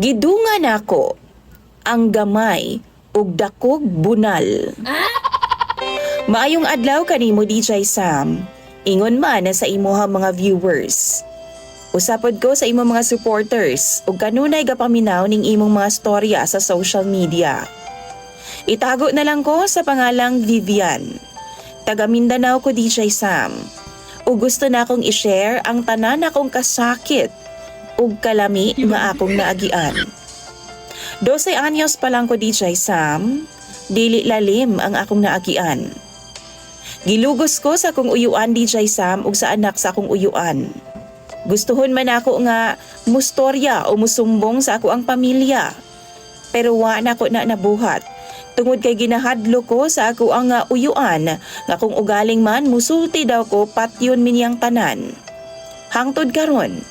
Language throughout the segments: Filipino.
Gidungan ako ang gamay ug dakog bunal. Maayong adlaw kanimo DJ Sam. Ingon man na sa imuha mga viewers. Usapod ko sa imong mga supporters ug kanunay gapaminaw ning imong mga storya sa social media. Itago na lang ko sa pangalang Vivian. Taga Mindanao ko DJ Sam. Ug gusto na akong i-share ang tanan akong kasakit ug kalami nga akong naagian. 12 anyos pa lang ko DJ Sam, dili lalim ang akong naagian. Gilugos ko sa akong uyuan DJ Sam ug sa anak sa akong uyuan. Gustuhon man ako nga mustorya o musumbong sa ako ang pamilya. Pero wa na ko na nabuhat. Tungod kay ginahadlo ko sa ako ang uyuan nga kung ugaling man musulti daw ko patyon miniyang tanan. Hangtod karon,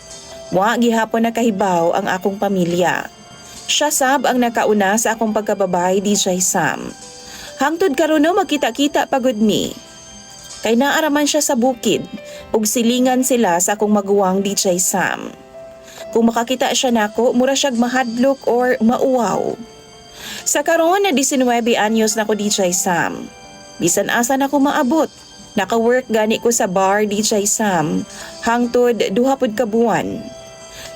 wa gihapon nakahibaw ang akong pamilya. Siya sab ang nakauna sa akong pagkababay DJ Sam. Hangtod karon no magkita-kita pagod mi. Kay naaraman siya sa bukid ug silingan sila sa akong maguwang DJ Sam. Kung makakita siya nako, mura siyag mahadlok or mauwaw. Sa karon na 19 anyos na ko DJ Sam. Bisan asa na ko maabot. Naka-work gani ko sa bar DJ Sam hangtod duha pud ka buwan.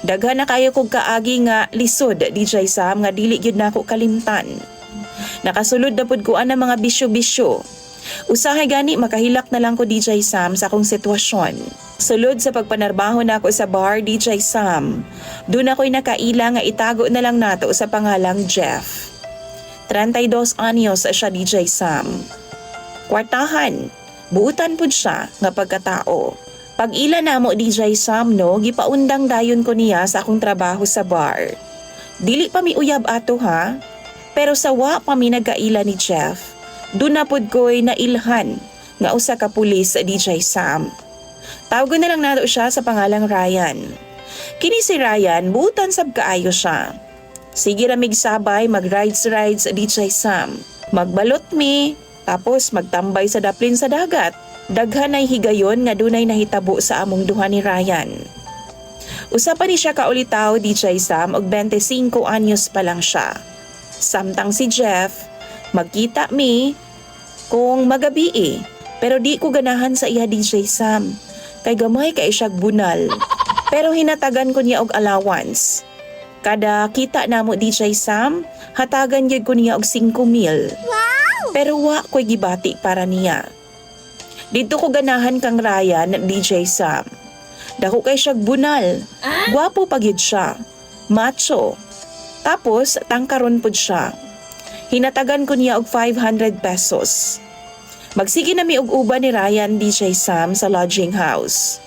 Daghan na kayo kog kaagi nga lisod DJ Sam nga dili gyud nako kalimtan. Nakasulod na pud ko ang mga bisyo-bisyo. Usahay gani makahilak na lang ko DJ Sam sa akong sitwasyon. Sulod sa pagpanarbaho na ako sa bar DJ Sam, doon ako'y nakaila nga itago na lang nato sa pangalang Jeff. 32 anyos siya DJ Sam. Kwartahan, buutan pud siya nga pagkatao. Pag ila na mo DJ Sam no, gipaundang dayon ko niya sa akong trabaho sa bar. Dili pa mi uyab ato ha, pero sa wa pa mi nagkaila ni Jeff. Doon na pud ko'y nailhan nga usa ka pulis DJ Sam. Tawgon na lang nato siya sa pangalang Ryan. Kini si Ryan, buutan sab kaayo siya. Sige ra migsabay mag-rides DJ Sam. Magbalot mi, tapos magtambay sa daplin sa dagat. Daghan ay higayon nga dunay nahitabo sa among duha ni Ryan. Usa pa ni siya kaulitaw DJ Sam og 25 anyos pa lang siya. Samtang si Jeff, magkita mi kung magabi pero di ko ganahan sa iya DJ Sam. Kay gamay kay siyag bunal. Pero hinatagan ko niya og allowance. Kada kita namo DJ Sam, hatagan gyud ko niya og 5,000. Wow! Pero wa ko'y gibati para niya. Dito ko ganahan kang Ryan DJ Sam. Dako kay siyag bunal. Gwapo pa gyud siya. Macho. Tapos tangkaron pud siya. Hinatagan ko niya og 500 pesos. Magsige na mi og uban ni Ryan DJ Sam sa lodging house.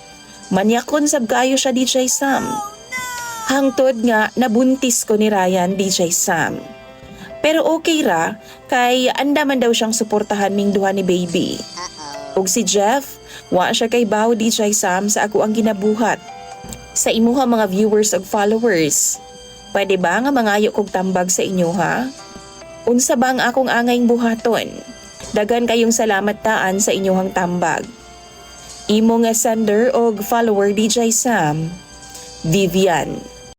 Manyakon sab kaayo siya DJ Sam. Hangtod nga nabuntis ko ni Ryan DJ Sam. Pero okay ra kay andaman daw siyang suportahan ning duha ni baby. Ug si Jeff, wa siya kay baw DJ Sam sa ako ang ginabuhat. Sa imuha mga viewers ug followers, pwede ba nga mangayo kog tambag sa inyo ha? Unsa ba ang akong angayng buhaton? Dagan kayong salamat taan sa inyong tambag. Imo nga sender og follower DJ Sam, Vivian.